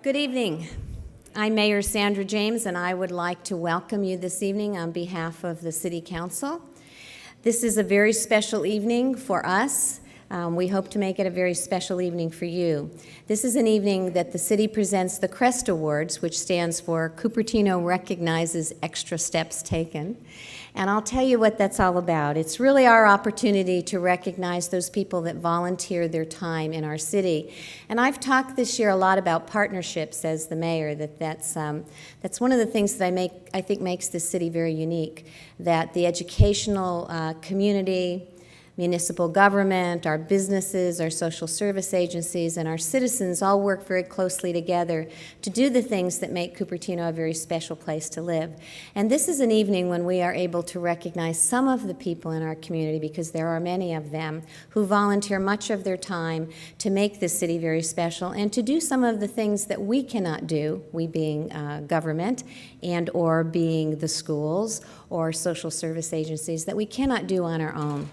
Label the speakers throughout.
Speaker 1: Good evening. I'm Mayor Sandra James, and I would like to welcome you this evening on behalf of the City Council. This is a very special evening for us. We hope to make it a very special evening for you. This is an evening that the city presents the CREST Awards, which stands for Cupertino Recognizes Extra Steps Taken. And I'll tell you what that's all about. It's really our opportunity to recognize those people that volunteer their time in our city. And I've talked this year a lot about partnerships as the mayor, that's one of the things that I think makes this city very unique, that the educational community, municipal government, our businesses, our social service agencies, and our citizens all work very closely together to do the things that make Cupertino a very special place to live. And this is an evening when we are able to recognize some of the people in our community, because there are many of them, who volunteer much of their time to make this city very special and to do some of the things that we cannot do, we being government and or being the schools or social service agencies, that we cannot do on our own.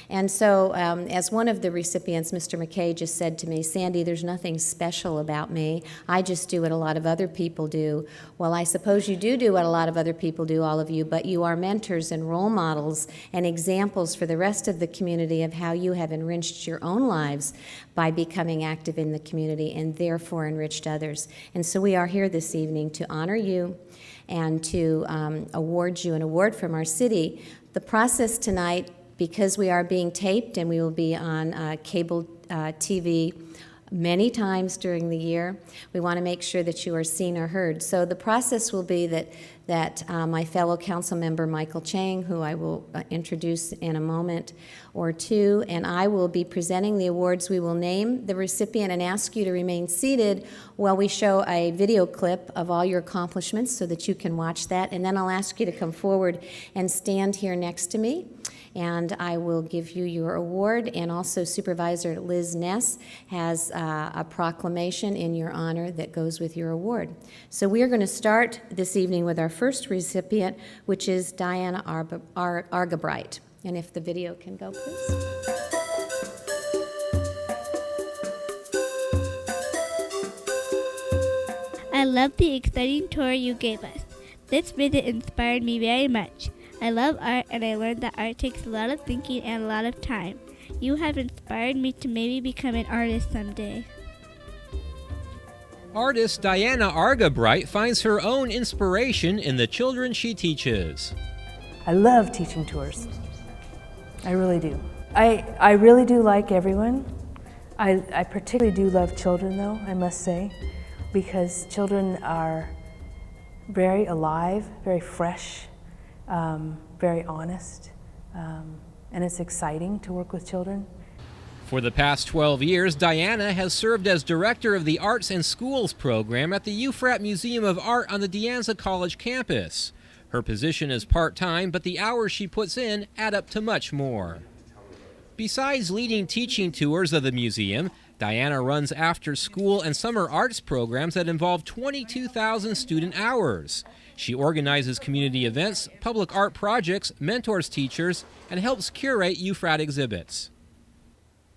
Speaker 1: And so, as one of the recipients, Mr. McKay, just said to me, "Sandy, there's nothing special about me. I just do what a lot of other people do." Well, I suppose you do what a lot of other people do, all of you, but you are mentors and role models and examples for the rest of the community of how you have enriched your own lives by becoming active in the community and therefore enriched others. And so we are here this evening to honor you and to award you an award from our city. The process tonight, because we are being taped and we will be on cable TV many times during the year, we want to make sure that you are seen or heard. So the process will be that my fellow council member Michael Chang, who I will introduce in a moment or two, and I will be presenting the awards. We will name the recipient and ask you to remain seated while we show a video clip of all your accomplishments so that you can watch that, and then I'll ask you to come forward and stand here next to me, and I will give you your award. And also Supervisor Liz Ness has a proclamation in your honor that goes with your award. So we are going to start this evening with our first recipient, which is Diana Argabite. And if the video can go, please.
Speaker 2: I love the exciting tour you gave us. This visit inspired me very much. I love art, and I learned that art takes a lot of thinking and a lot of time. You have inspired me to maybe become an artist someday.
Speaker 3: Artist Diana Argabite finds her own inspiration in the children she teaches.
Speaker 4: I love teaching tours. I really do. I really do like everyone. I particularly do love children, though, I must say, because children are very alive, very fresh, very honest, and it's exciting to work with children.
Speaker 3: For the past 12 years, Diana has served as director of the Arts and Schools program at the Euphrat Museum of Art on the De Anza College campus. Her position is part-time, but the hours she puts in add up to much more. Besides leading teaching tours of the museum, Diana runs after-school and summer arts programs that involve 22,000 student hours. She organizes community events, public art projects, mentors teachers, and helps curate Euphrat exhibits.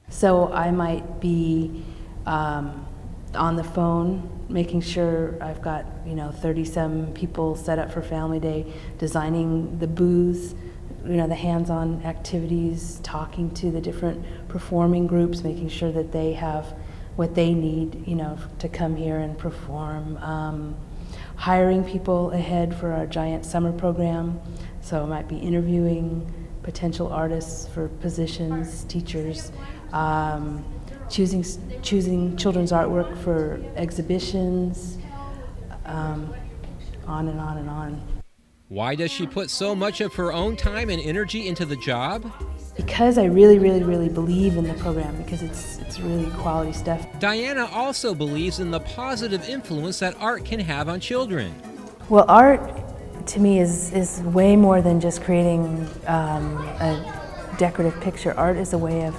Speaker 4: So I might be on the phone, making sure I've got 30-some people set up for Family Day, designing the booths, the hands-on activities, talking to the different performing groups, making sure that they have what they need, to come here and perform. Hiring people ahead for our giant summer program, so I might be interviewing potential artists for positions, teachers, choosing children's artwork for exhibitions, on and on and on.
Speaker 3: Why does she put so much of her own time and energy into the job?
Speaker 4: Because I really, really, really believe in the program, because it's really quality stuff.
Speaker 3: Diana also believes in the positive influence that art can have on children.
Speaker 4: Well, art to me is way more than just creating a decorative picture. Art is a way of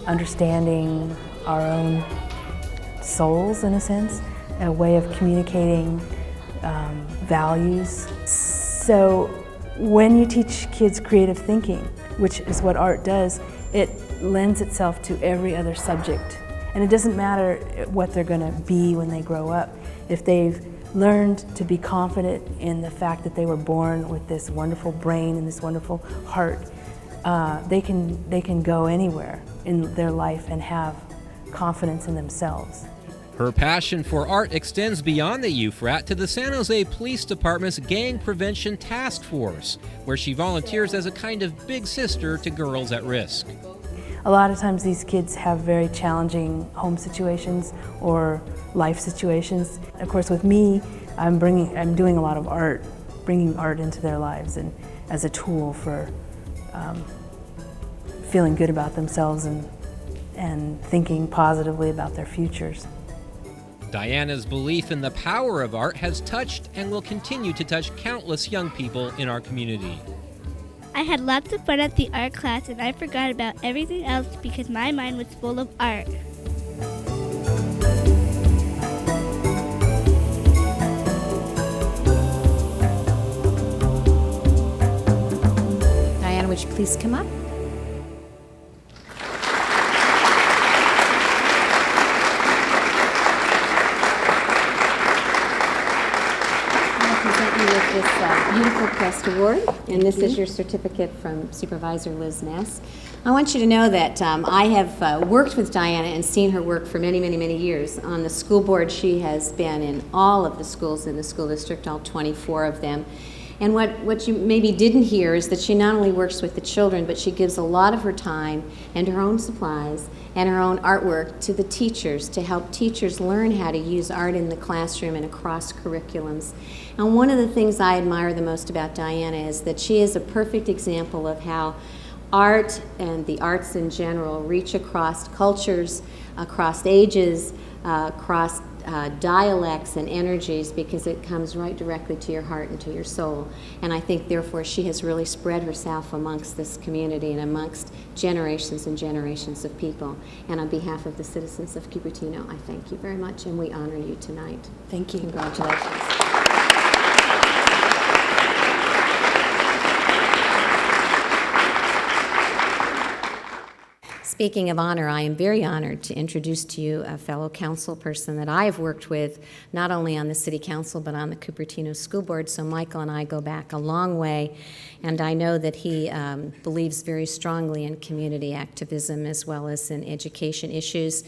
Speaker 4: understanding our own souls, in a sense, a way of communicating values. So when you teach kids creative thinking, which is what art does, it lends itself to every other subject. And it doesn't matter what they're going to be when they grow up. If they've learned to be confident in the fact that they were born with this wonderful brain and this wonderful heart, they can go anywhere in their life and have confidence in themselves.
Speaker 3: Her passion for art extends beyond the Euphrat to the San Jose Police Department's Gang Prevention Task Force, where she volunteers as a kind of big sister to girls at risk.
Speaker 4: A lot of times these kids have very challenging home situations or life situations. Of course, with me, I'm doing a lot of art, bringing art into their lives and as a tool for feeling good about themselves and thinking positively about their futures.
Speaker 3: Diana's belief in the power of art has touched and will continue to touch countless young people in our community.
Speaker 2: I had lots of fun at the art class, and I forgot about everything else because my mind was full of art.
Speaker 1: Diana, would you please come up? This beautiful CREST Award, and this is your certificate from Supervisor Liz Ness. I want you to know that I have worked with Diana and seen her work for many, many, many years. On the school board, she has been in all of the schools in the school district, all 24 of them. And what you maybe didn't hear is that she not only works with the children, but she gives a lot of her time and her own supplies and her own artwork to the teachers to help teachers learn how to use art in the classroom and across curriculums. And one of the things I admire the most about Diana is that she is a perfect example of how art and the arts in general reach across cultures, across ages, across dialects and energies, because it comes right directly to your heart and to your soul. And I think therefore she has really spread herself amongst this community and amongst generations and generations of people. And on behalf of the citizens of Cupertino, I thank you very much, and we honor you tonight.
Speaker 4: Thank you.
Speaker 1: Congratulations. Speaking of honor, I am very honored to introduce to you a fellow council person that I have worked with not only on the City Council but on the Cupertino School Board. So Michael and I go back a long way, and I know that he believes very strongly in community activism as well as in education issues.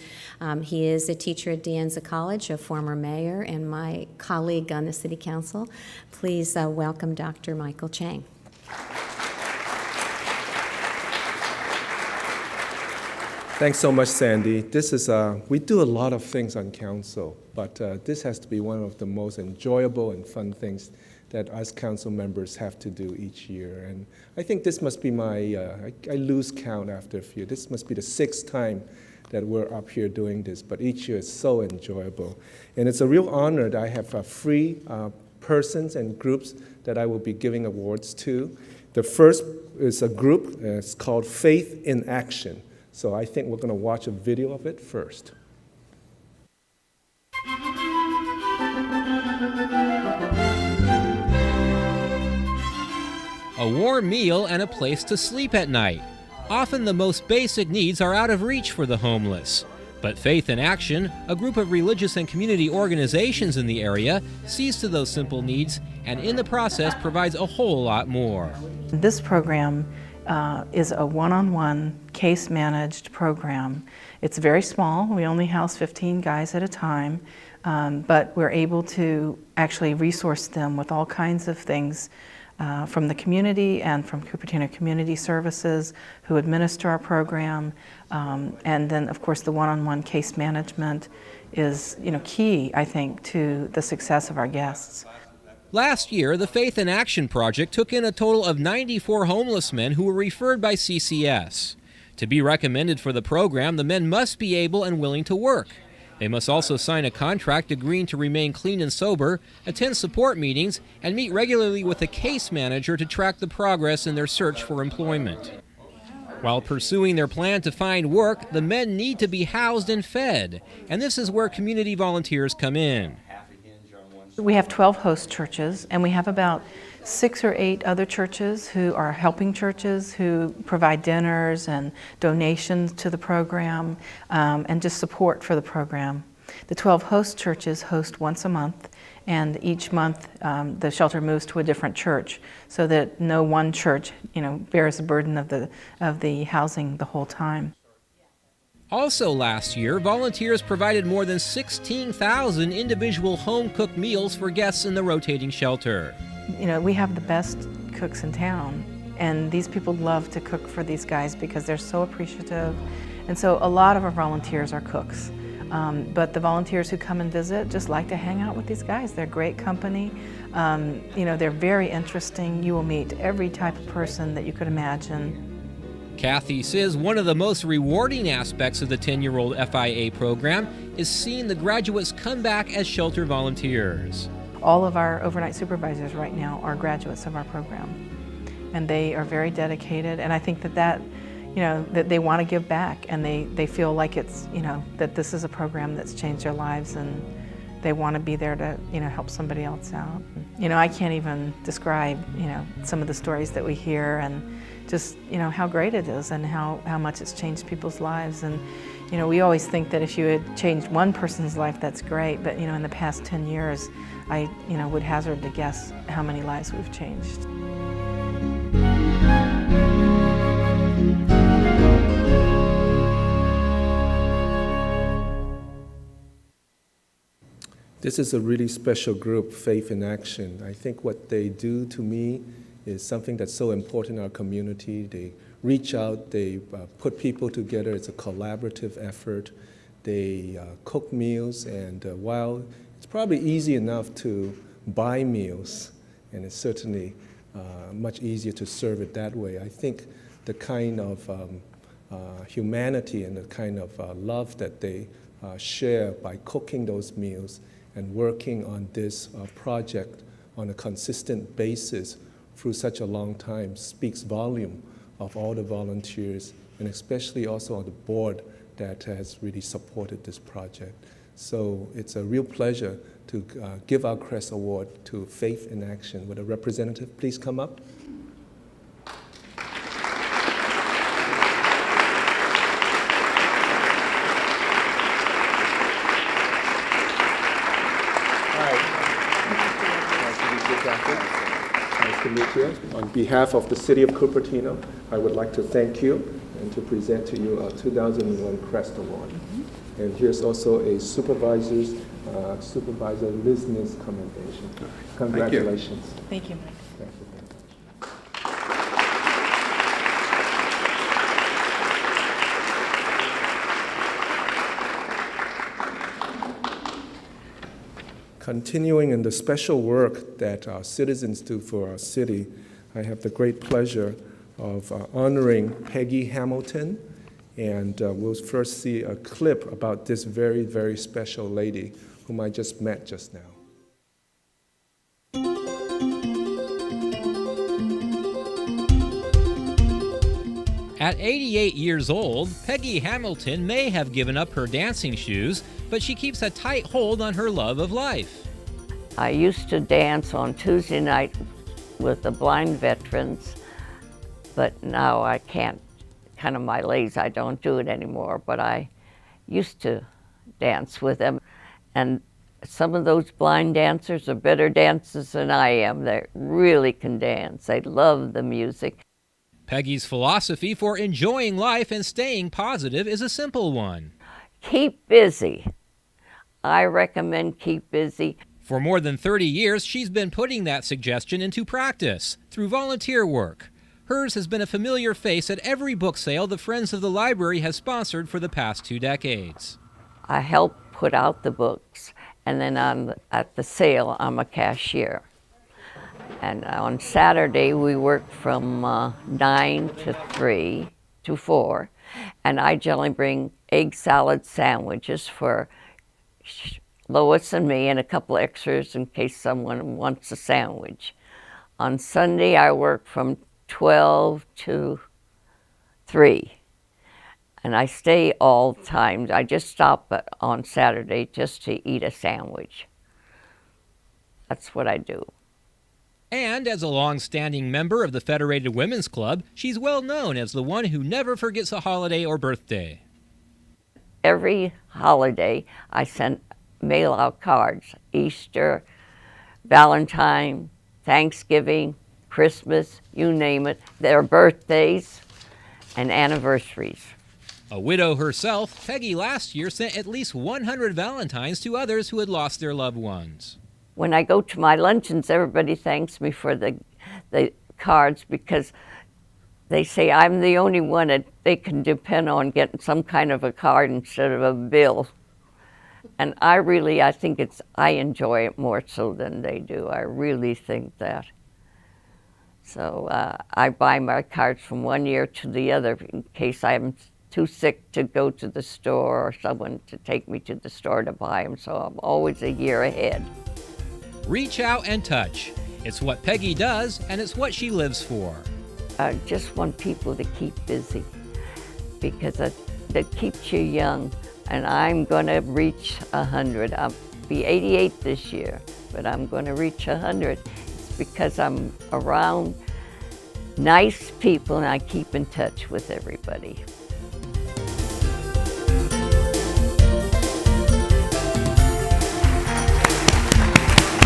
Speaker 1: He is a teacher at De Anza College, a former mayor, and my colleague on the City Council. Please welcome Dr. Michael Chang.
Speaker 5: Thanks so much, Sandy. This is we do a lot of things on council, but this has to be one of the most enjoyable and fun things that us council members have to do each year. And I think this must be my, I lose count after a few. This must be the 6th time that we're up here doing this, but each year is so enjoyable. And it's a real honor that I have free persons and groups that I will be giving awards to. The first is a group, it's called Faith in Action. So I think we're going to watch a video of it first.
Speaker 3: A warm meal and a place to sleep at night. Often the most basic needs are out of reach for the homeless. But Faith in Action, a group of religious and community organizations in the area, sees to those simple needs and in the process provides a whole lot more.
Speaker 6: This program is a one-on-one case-managed program. It's very small. We only house 15 guys at a time, but we're able to actually resource them with all kinds of things from the community and from Cupertino Community Services, who administer our program. And then, of course, the one-on-one case management is, key, I think, to the success of our guests.
Speaker 3: Last year, the Faith in Action Project took in a total of 94 homeless men who were referred by CCS. To be recommended for the program, the men must be able and willing to work. They must also sign a contract agreeing to remain clean and sober, attend support meetings, and meet regularly with a case manager to track the progress in their search for employment. While pursuing their plan to find work, the men need to be housed and fed, and this is where community volunteers come in.
Speaker 6: We have 12 host churches, and we have about 6 or 8 other churches who are helping churches, who provide dinners and donations to the program, and just support for the program. The 12 host churches host once a month, and each month the shelter moves to a different church, so that no one church, bears the burden of the housing the whole time.
Speaker 3: Also last year, volunteers provided more than 16,000 individual home-cooked meals for guests in the rotating shelter.
Speaker 6: We have the best cooks in town, and these people love to cook for these guys because they're so appreciative. And so a lot of our volunteers are cooks. But the volunteers who come and visit just like to hang out with these guys. They're great company. They're very interesting. You will meet every type of person that you could imagine.
Speaker 3: Kathy says one of the most rewarding aspects of the 10-year-old FIA program is seeing the graduates come back as shelter volunteers.
Speaker 6: All of our overnight supervisors right now are graduates of our program, and they are very dedicated, and I think that they want to give back, and they feel like it's, that this is a program that's changed their lives, and they want to be there to, help somebody else out. I can't even describe, some of the stories that we hear, and just, how great it is and how much it's changed people's lives. And, we always think that if you had changed one person's life, that's great, but, in the past 10 years, I, would hazard to guess how many lives we've changed.
Speaker 5: This is a really special group, Faith in Action. I think what they do to me is something that's so important in our community. They reach out, they put people together. It's a collaborative effort. They cook meals, and while it's probably easy enough to buy meals, and it's certainly much easier to serve it that way, I think the kind of humanity and the kind of love that they share by cooking those meals and working on this project on a consistent basis through such a long time speaks volume of all the volunteers, and especially also on the board that has really supported this project. So it's a real pleasure to give our CREST Award to Faith in Action. Would a representative please come up? Nice to meet you. On behalf of the City of Cupertino, I would like to thank you and to present to you our 2001 CREST Award. And here's also a Supervisor Business Commendation. Congratulations.
Speaker 6: Thank you.
Speaker 5: Thank you very much. Continuing in the special work that our citizens do for our city, I have the great pleasure of honoring Peggy Hamilton, and we'll first see a clip about this very, very special lady whom I just met just now.
Speaker 3: At 88 years old, Peggy Hamilton may have given up her dancing shoes, but she keeps a tight hold on her love of life.
Speaker 7: I used to dance on Tuesday night with the blind veterans, but now I can't. Kind of my legs, I don't do it anymore, but I used to dance with them. And some of those blind dancers are better dancers than I am. They really can dance. They love the music.
Speaker 3: Peggy's philosophy for enjoying life and staying positive is a simple one.
Speaker 7: Keep busy. I recommend keep busy.
Speaker 3: For more than 30 years, she's been putting that suggestion into practice through volunteer work. Hers has been a familiar face at every book sale the Friends of the Library has sponsored for the past 2 decades.
Speaker 7: I help put out the books, and then at the sale, I'm a cashier. And on Saturday, we work from 9 to 4, and I generally bring egg salad sandwiches for Lois and me and a couple extras in case someone wants a sandwich. On Sunday, I work from 12 to 3, and I stay all the time. I just stop on Saturday just to eat a sandwich. That's what I do.
Speaker 3: And as a long-standing member of the Federated Women's Club, she's well known as the one who never forgets a holiday or birthday.
Speaker 7: Every holiday, I mail out cards. Easter, Valentine, Thanksgiving, Christmas, you name it. Their birthdays and anniversaries.
Speaker 3: A widow herself, Peggy last year sent at least 100 Valentines to others who had lost their loved ones.
Speaker 7: When I go to my luncheons, everybody thanks me for the cards because they say I'm the only one that they can depend on getting some kind of a card instead of a bill. And I think I enjoy it more so than they do. I really think that. So I buy my cards from one year to the other in case I'm too sick to go to the store or someone to take me to the store to buy them. So I'm always a year ahead.
Speaker 3: Reach out and touch. It's what Peggy does, and it's what she lives for.
Speaker 7: I just want people to keep busy because that keeps you young. And I'm going to reach 100. I'll be 88 this year, but I'm going to reach 100. It's because I'm around nice people and I keep in touch with everybody.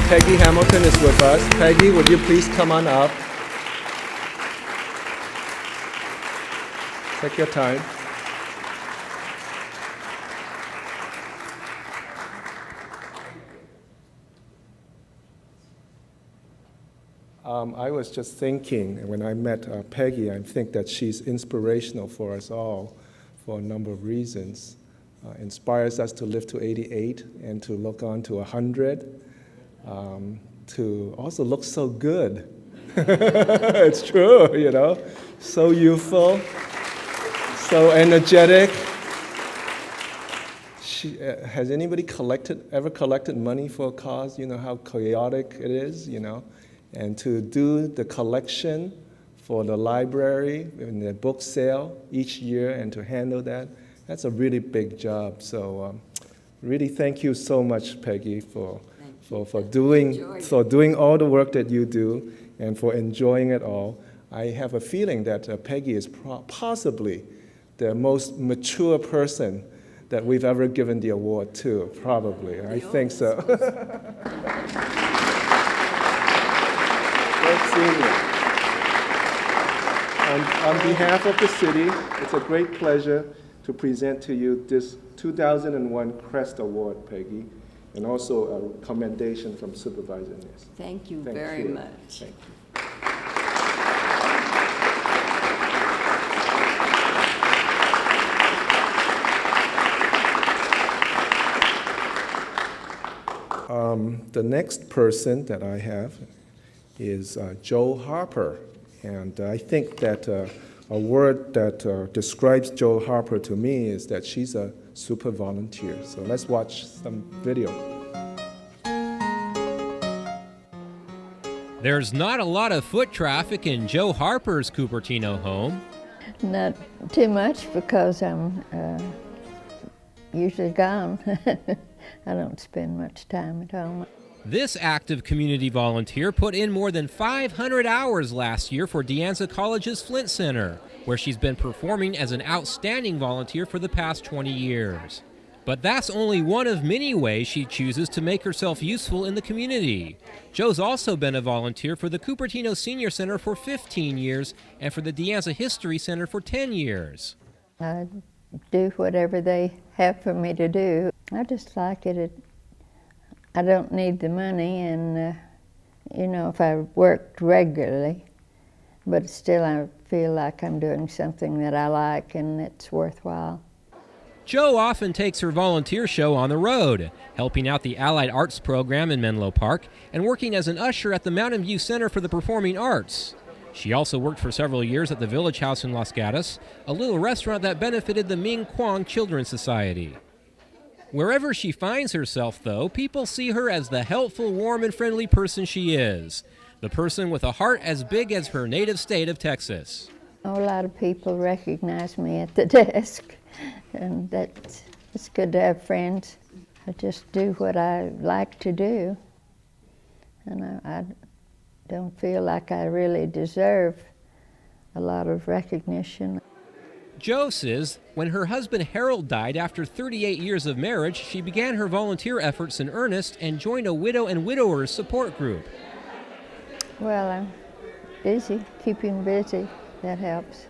Speaker 5: Peggy Hamilton is with us. Peggy, would you please come on up? Take your time. I was just thinking, when I met Peggy, I think that she's inspirational for us all for a number of reasons. Inspires us to live to 88 and to look on to 100, to also look so good. It's true, you know, so youthful, so energetic. Has anybody ever collected money for a cause? You know how chaotic it is, you know? And to do the collection for the library and the book sale each year and to handle that, that's a really big job. So really thank you so much, Peggy, for doing all the work that you do and for enjoying it all. I have a feeling that Peggy is possibly the most mature person that we've ever given the award to, probably. I think so. On behalf of the city, it's a great pleasure to present to you this 2001 CREST Award, Peggy, and also a commendation from Supervisor Ness.
Speaker 7: Thank you very much.
Speaker 5: Thank you. The next person that I have is Joe Harper, and I think that a word that describes Joe Harper to me is that she's a super volunteer. So let's watch some video.
Speaker 3: There's not a lot of foot traffic in Joe Harper's Cupertino home.
Speaker 8: Not too much because I'm usually gone. I don't spend much time at home.
Speaker 3: This active community volunteer put in more than 500 hours last year for De Anza College's Flint Center, where she's been performing as an outstanding volunteer for the past 20 years. But that's only one of many ways she chooses to make herself useful in the community. Joe's also been a volunteer for the Cupertino Senior Center for 15 years and for the De Anza History Center for 10 years.
Speaker 8: I do whatever they have for me to do. I just like it. I don't need the money, and you know, if I worked regularly, but still I feel like I'm doing something that I like and it's worthwhile.
Speaker 3: Joe often takes her volunteer show on the road, helping out the Allied Arts program in Menlo Park and working as an usher at the Mountain View Center for the Performing Arts. She also worked for several years at the Village House in Los Gatos, a little restaurant that benefited the Ming Kwang Children's Society. Wherever she finds herself, though, people see her as the helpful, warm, and friendly person she is, the person with a heart as big as her native state of Texas.
Speaker 8: A lot of people recognize me at the desk, and it's good to have friends. I just do what I like to do. And I don't feel like I really deserve a lot of recognition.
Speaker 3: Jo says when her husband Harold died after 38 years of marriage, she began her volunteer efforts in earnest and joined a widow and widowers support group.
Speaker 8: Well, I'm busy, keeping busy. That helps.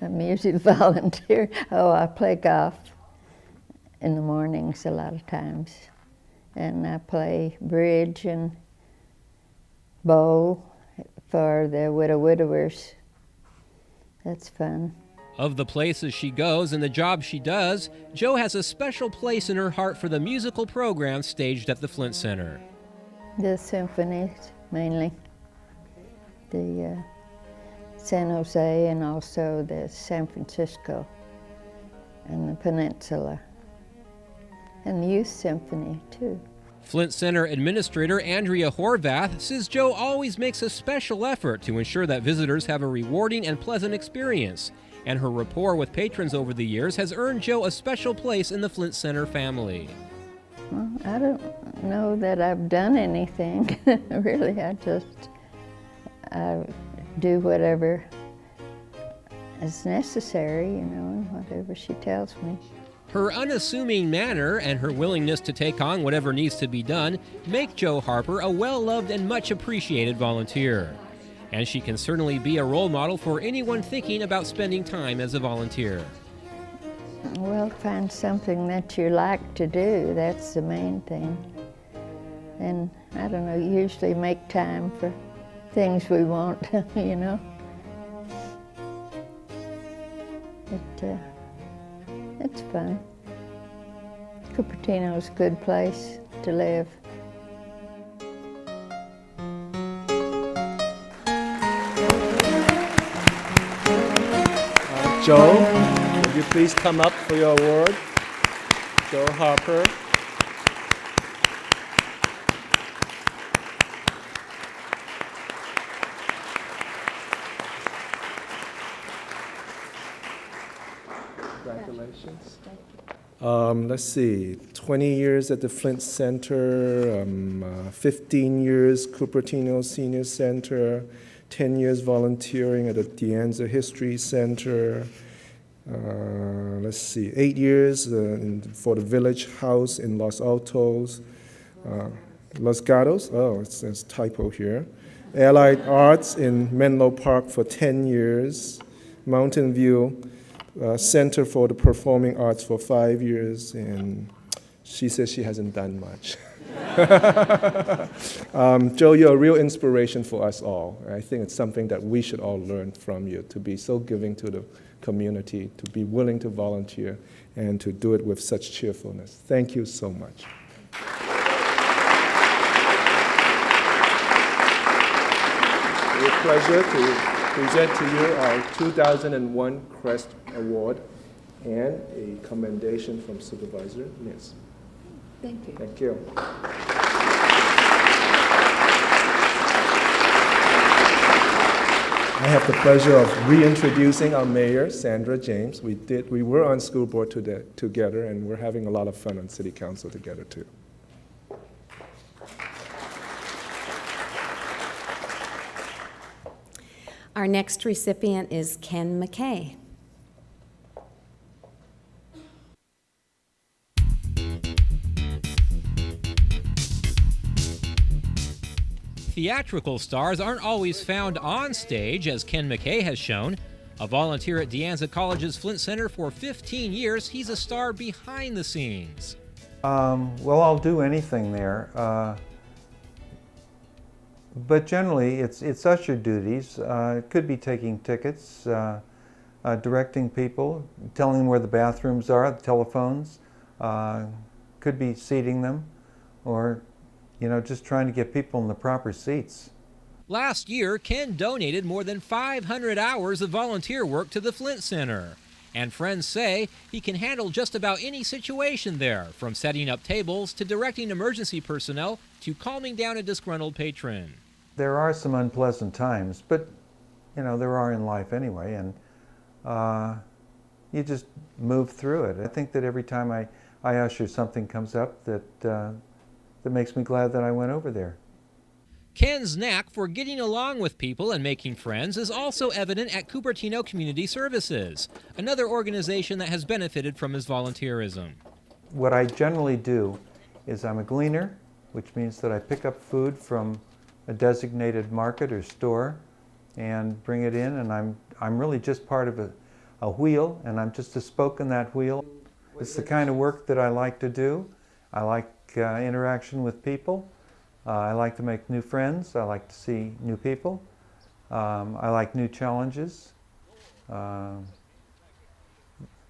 Speaker 8: I'm usually volunteer. Oh, I play golf in the mornings a lot of times. And I play bridge and bowl for the widowers. That's fun.
Speaker 3: Of the places she goes and the jobs she does, Jo has a special place in her heart for the musical programs staged at the Flint Center.
Speaker 8: The symphonies, mainly. The San Jose and also the San Francisco and the Peninsula. And the Youth Symphony, too.
Speaker 3: Flint Center Administrator Andrea Horvath says Jo always makes a special effort to ensure that visitors have a rewarding and pleasant experience, and her rapport with patrons over the years has earned Jo a special place in the Flint Center family.
Speaker 8: Well, I don't know that I've done anything, really. I do whatever is necessary, whatever she tells me.
Speaker 3: Her unassuming manner and her willingness to take on whatever needs to be done make Jo Harper a well-loved and much appreciated volunteer. And she can certainly be a role model for anyone thinking about spending time as a volunteer.
Speaker 8: Well, find something that you like to do, that's the main thing. And, I don't know, usually make time for things we want, It's fun. Cupertino's a good place to live.
Speaker 5: Jo, would you please come up for your award? Jo Harper. Congratulations. Let's see, 20 years at the Flint Center, 15 years Cupertino Senior Center, 10 years volunteering at the De Anza History Center, let's see, 8 years for the Village House in Los Altos, Los Gatos, it's a typo here, Allied Arts in Menlo Park for 10 years, Mountain View Center for the Performing Arts for 5 years, and she says she hasn't done much. Jo, you're a real inspiration for us all. I think it's something that we should all learn from you, to be so giving to the community, to be willing to volunteer, and to do it with such cheerfulness. Thank you so much. It's a pleasure to present to you our 2001 CREST Award and a commendation from Supervisor Ms.
Speaker 4: Thank you.
Speaker 5: Thank you. I have the pleasure of reintroducing our mayor, Sandra James. We were on school board together, and we're having a lot of fun on city council together too.
Speaker 1: Our next recipient is Ken McKay.
Speaker 3: Theatrical stars aren't always found on stage, as Ken McKay has shown. A volunteer at De Anza College's Flint Center for 15 years, he's a star behind the scenes.
Speaker 9: Well, I'll do anything there. But generally, it's usher duties. It could be taking tickets, directing people, telling them where the bathrooms are, the telephones. Could be seating them, or just trying to get people in the proper seats.
Speaker 3: Last year, Ken donated more than 500 hours of volunteer work to the Flint Center. And friends say he can handle just about any situation there, from setting up tables to directing emergency personnel to calming down a disgruntled patron.
Speaker 9: There are some unpleasant times, but there are in life anyway, and you just move through it. I think that every time I usher, something comes up that makes me glad that I went over there.
Speaker 3: Ken's knack for getting along with people and making friends is also evident at Cupertino Community Services, another organization that has benefited from his volunteerism.
Speaker 9: What I generally do is I'm a gleaner, which means that I pick up food from a designated market or store and bring it in, and I'm really just part of a wheel, and I'm just a spoke in that wheel. It's the kind of work that I like to do. I like interaction with people. I like to make new friends. I like to see new people. I like new challenges. The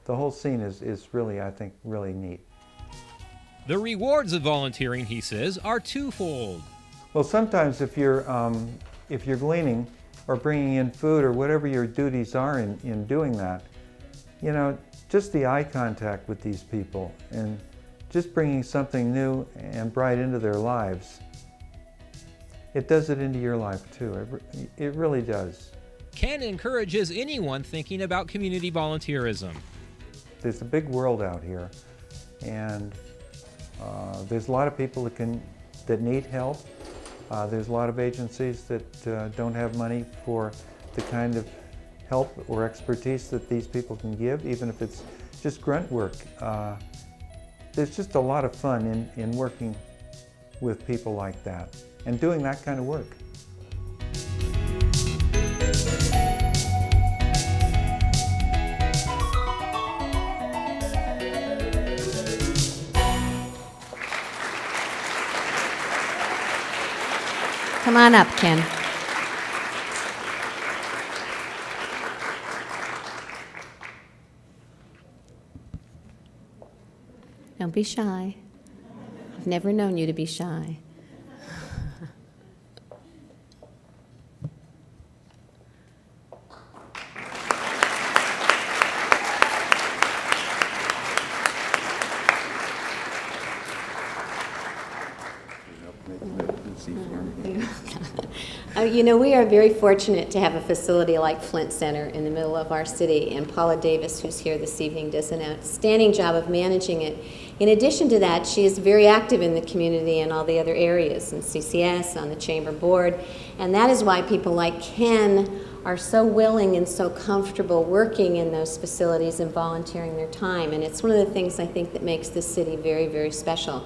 Speaker 9: whole scene is really, I think, really neat.
Speaker 3: The rewards of volunteering, he says, are twofold.
Speaker 9: Well, sometimes if you're gleaning or bringing in food or whatever your duties are in doing that, you know, just the eye contact with these people and just bringing something new and bright into their lives, it does it into your life too. It really does.
Speaker 3: Ken encourages anyone thinking about community volunteerism.
Speaker 9: There's a big world out here, and there's a lot of people that need help. There's a lot of agencies that don't have money for the kind of help or expertise that these people can give, even if it's just grunt work. There's just a lot of fun in working with people like that and doing that kind of work.
Speaker 1: Come on up, Ken. Don't be shy. I've never known you to be shy. You know, we are very fortunate to have a facility like Flint Center in the middle of our city, and Paula Davis, who's here this evening, does an outstanding job of managing it. In addition to that, she is very active in the community and all the other areas, in CCS, on the Chamber Board, and that is why people like Ken are so willing and so comfortable working in those facilities and volunteering their time, and it's one of the things I think that makes this city very, very special.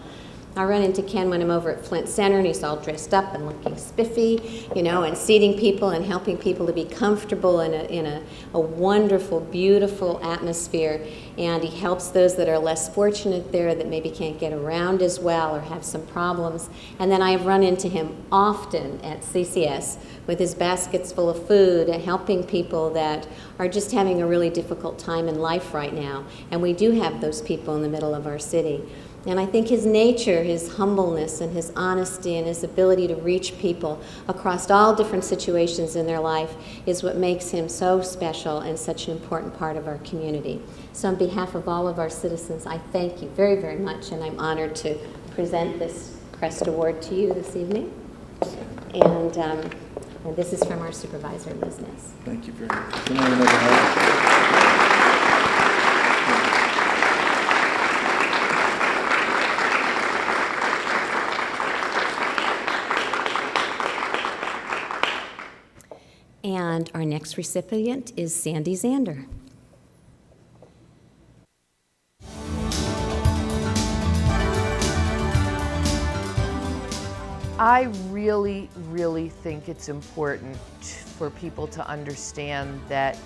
Speaker 1: I run into Ken when I'm over at Flint Center, and he's all dressed up and looking spiffy, you know, and seating people and helping people to be comfortable in a wonderful, beautiful atmosphere. And he helps those that are less fortunate there, that maybe can't get around as well or have some problems. And then I have run into him often at CCS with his baskets full of food and helping people that are just having a really difficult time in life right now. And we do have those people in the middle of our city. And I think his nature, his humbleness, and his honesty, and his ability to reach people across all different situations in their life is what makes him so special and such an important part of our community. So on behalf of all of our citizens, I thank you very, very much, and I'm honored to present this CREST Award to you this evening. And this is from our supervisor, Liz Ness.
Speaker 10: Thank you very much. Can I have another hug?
Speaker 1: And our next recipient is Sandy Zander.
Speaker 11: I really, really think it's important for people to understand that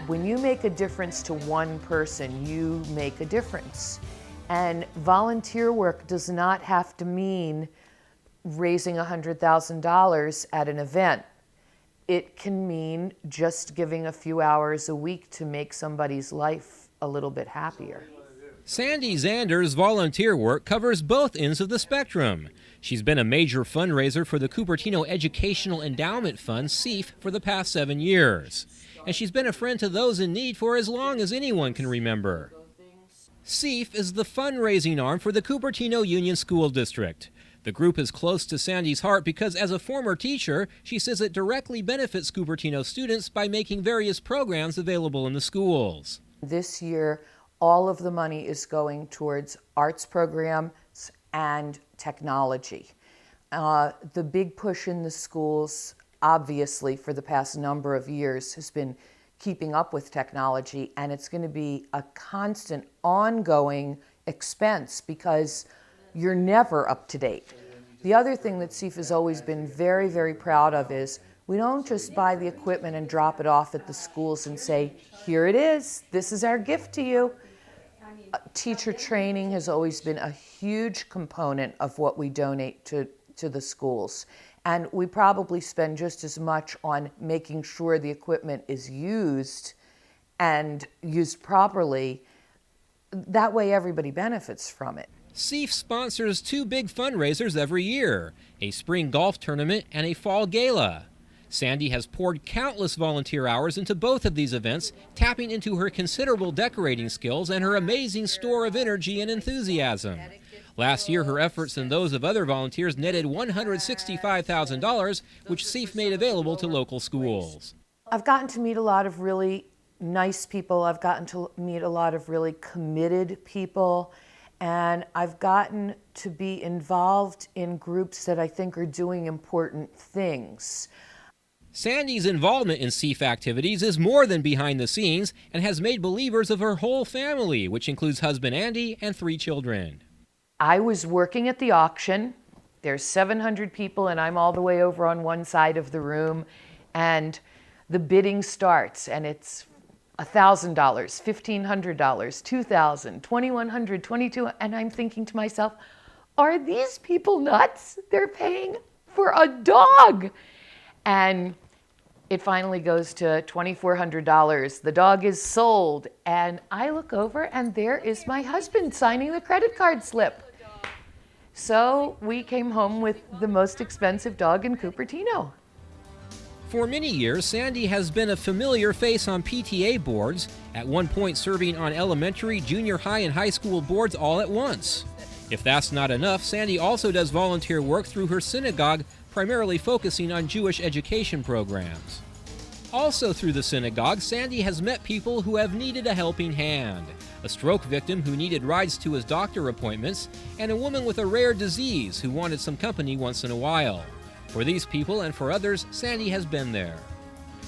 Speaker 11: when you make a difference to one person, you make a difference. And volunteer work does not have to mean raising $100,000 at an event. It can mean just giving a few hours a week to make somebody's life a little bit happier.
Speaker 3: Sandy Zander's volunteer work covers both ends of the spectrum. She's been a major fundraiser for the Cupertino Educational Endowment Fund, CEEF, for the past 7 years. And she's been a friend to those in need for as long as anyone can remember. CEEF is the fundraising arm for the Cupertino Union School District. The group is close to Sandy's heart because as a former teacher, she says it directly benefits Cupertino students by making various programs available in the schools.
Speaker 11: This year, all of the money is going towards arts programs and technology. The big push in the schools, obviously, for the past number of years has been keeping up with technology, and it's going to be a constant, ongoing expense because you're never up to date. The other thing that CEEF has always been very, very proud of is we don't just buy the equipment and drop it off at the schools and say, here it is, this is our gift to you. Teacher training has always been a huge component of what we donate to the schools. And we probably spend just as much on making sure the equipment is used and used properly. That way everybody benefits from it.
Speaker 3: CEEF sponsors 2 big fundraisers every year, a spring golf tournament and a fall gala. Sandy has poured countless volunteer hours into both of these events, tapping into her considerable decorating skills and her amazing store of energy and enthusiasm. Last year, her efforts and those of other volunteers netted $165,000, which CEEF made available to local schools.
Speaker 11: I've gotten to meet a lot of really nice people. I've gotten to meet a lot of really committed people. And I've gotten to be involved in groups that I think are doing important things.
Speaker 3: Sandy's involvement in CEEF activities is more than behind the scenes and has made believers of her whole family, which includes husband Andy and 3 children.
Speaker 11: I was working at the auction. There's 700 people and I'm all the way over on one side of the room, and the bidding starts and it's $1,000, $1,500, $2,000, $2,100, $2,200, and I'm thinking to myself, are these people nuts? They're paying for a dog. And it finally goes to $2,400. The dog is sold, and I look over and there is my husband signing the credit card slip. So we came home with the most expensive dog in Cupertino.
Speaker 3: For many years, Sandy has been a familiar face on PTA boards, at one point serving on elementary, junior high, and high school boards all at once. If that's not enough, Sandy also does volunteer work through her synagogue, primarily focusing on Jewish education programs. Also through the synagogue, Sandy has met people who have needed a helping hand. A stroke victim who needed rides to his doctor appointments, and a woman with a rare disease who wanted some company once in a while. For these people and for others, Sandy has been there.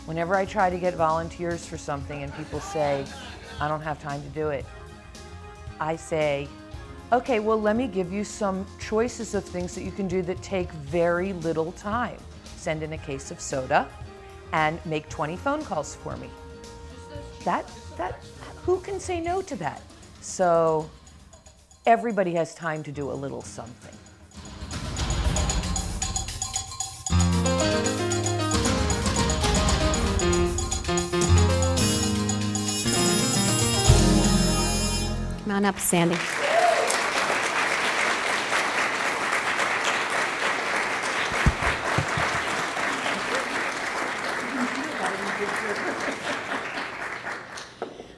Speaker 11: Whenever I try to get volunteers for something and people say, I don't have time to do it, I say, okay, well, let me give you some choices of things that you can do that take very little time. Send in a case of soda and make 20 phone calls for me. Who can say no to that? So everybody has time to do a little something.
Speaker 1: Come on up, Sandy.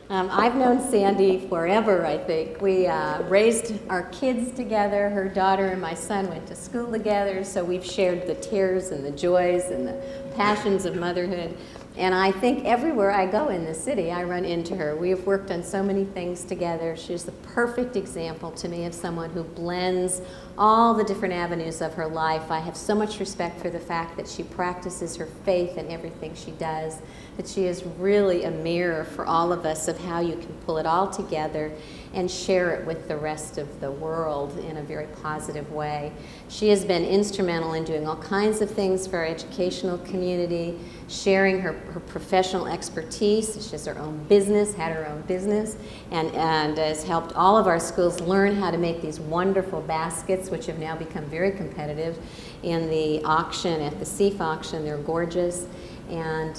Speaker 1: I've known Sandy forever, I think. We raised our kids together. Her daughter and my son went to school together, so we've shared the tears and the joys and the passions of motherhood. And I think everywhere I go in the city, I run into her. We have worked on so many things together. She's the perfect example to me of someone who blends all the different avenues of her life. I have so much respect for the fact that she practices her faith in everything she does, that she is really a mirror for all of us of how you can pull it all together and share it with the rest of the world in a very positive way. She has been instrumental in doing all kinds of things for our educational community, sharing her professional expertise. She has her own business, had her own business, and has helped all of our schools learn how to make these wonderful baskets, which have now become very competitive in the auction, at the CEEF auction. They're gorgeous. And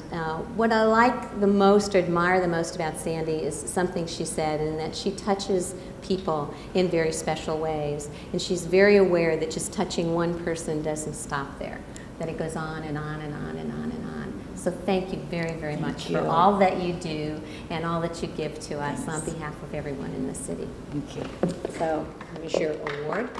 Speaker 1: what I like the most, or admire the most about Sandy is something she said, and that she touches people in very special ways. And she's very aware that just touching one person doesn't stop there, that it goes on and on and on and on and on. So thank you very, very much for all that you do and all that you give to us on behalf of everyone in the city.
Speaker 12: Thank you.
Speaker 1: So here's your award.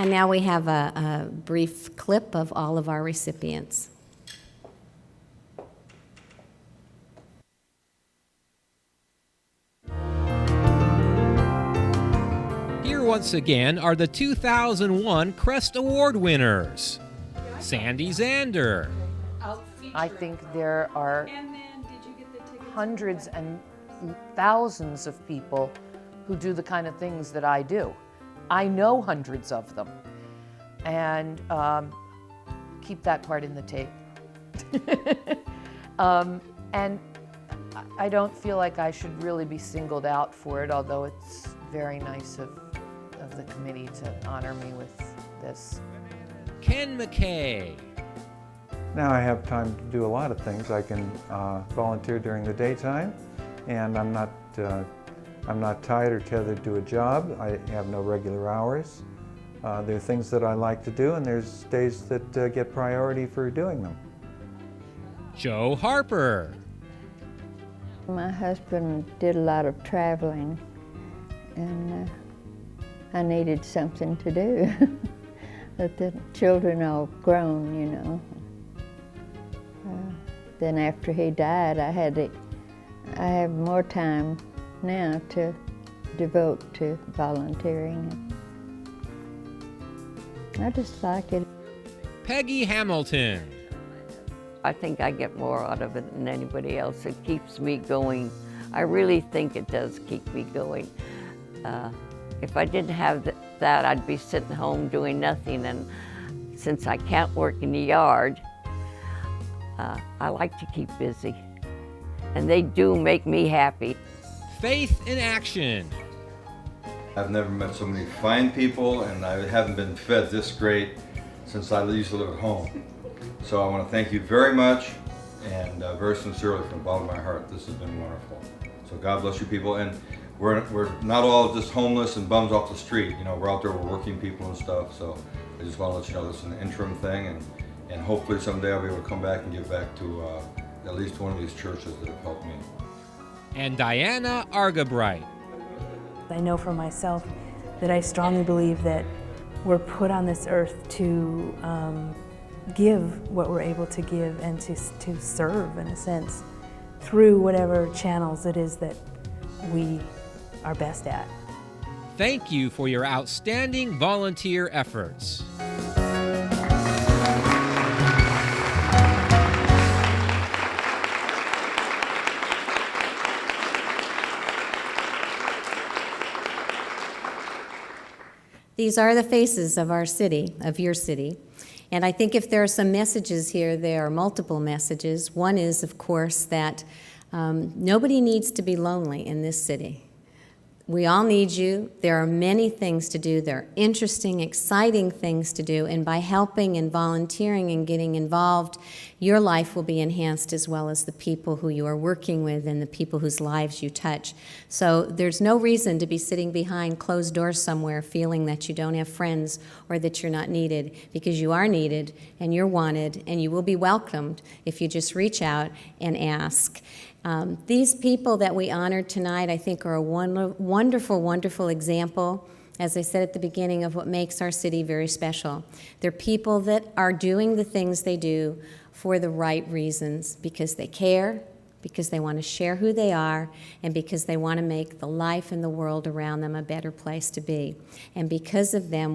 Speaker 1: And now we have a brief clip of all of our recipients.
Speaker 3: Here once again are the 2001 CREST Award winners. Sandy Zander,
Speaker 11: I think there are hundreds and thousands of people who do the kind of things that I do. I know hundreds of them. And keep that part in the tape. And I don't feel like I should really be singled out for it, although it's very nice of the committee to honor me with this.
Speaker 3: Ken McKay,
Speaker 9: Now I have time to do a lot of things. I can volunteer during the daytime, and I'm not tied or tethered to a job. I have no regular hours. There are things that I like to do, and there's days that get priority for doing them.
Speaker 3: Joe Harper,
Speaker 8: My husband did a lot of traveling, and I needed something to do. But the children all grown, you know. Then after he died, I have more time now to devote to volunteering. I just like it.
Speaker 3: Peggy Hamilton,
Speaker 7: I think I get more out of it than anybody else. It keeps me going. I really think it does keep me going. If I didn't have that, I'd be sitting home doing nothing. And since I can't work in the yard, I like to keep busy. And they do make me happy.
Speaker 3: Faith in Action,
Speaker 10: I've never met so many fine people, and I haven't been fed this great since I used to live at home. So I want to thank you very much, and very sincerely from the bottom of my heart. This has been wonderful. So God bless you people, and we're not all just homeless and bums off the street. You know, we're out there, we're working people and stuff. So I just want to let you know this is an interim thing, and hopefully someday I'll be able to come back and give back to at least one of these churches that have helped me.
Speaker 3: and Diana Argabite.
Speaker 4: I know for myself that I strongly believe that we're put on this earth to give what we're able to give and to serve, in a sense, through whatever channels it is that we are best at.
Speaker 3: Thank you for your outstanding volunteer efforts.
Speaker 1: These are the faces of our city, of your city. And I think if there are some messages here, there are multiple messages. One is, of course, that nobody needs to be lonely in this city. We all need you. There are many things to do. There are interesting, exciting things to do. And by helping and volunteering and getting involved, your life will be enhanced as well as the people who you are working with and the people whose lives you touch. So there's no reason to be sitting behind closed doors somewhere feeling that you don't have friends or that you're not needed, because you are needed and you're wanted and you will be welcomed if you just reach out and ask. These people that we honored tonight, I think, are a wonderful, wonderful example, as I said at the beginning, of what makes our city very special. They're people that are doing the things they do for the right reasons, because they care, because they want to share who they are, and because they want to make the life and the world around them a better place to be. And because of that,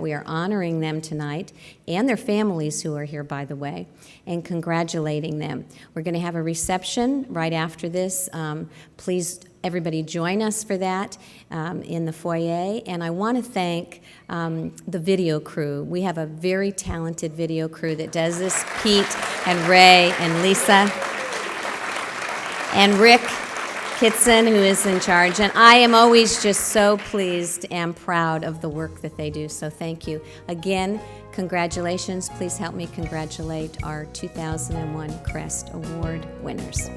Speaker 1: we are honoring them tonight, and their families who are here, by the way, and congratulating them. We're going to have a reception right after this. Please, everybody, join us for that in the foyer. And I want to thank the video crew. We have a very talented video crew that does this. Pete and Ray and Lisa and Rick Kitson, who is in charge. And I am always just so pleased and proud of the work that they do. So thank you. Again, congratulations. Please help me congratulate our 2001 CREST Award winners.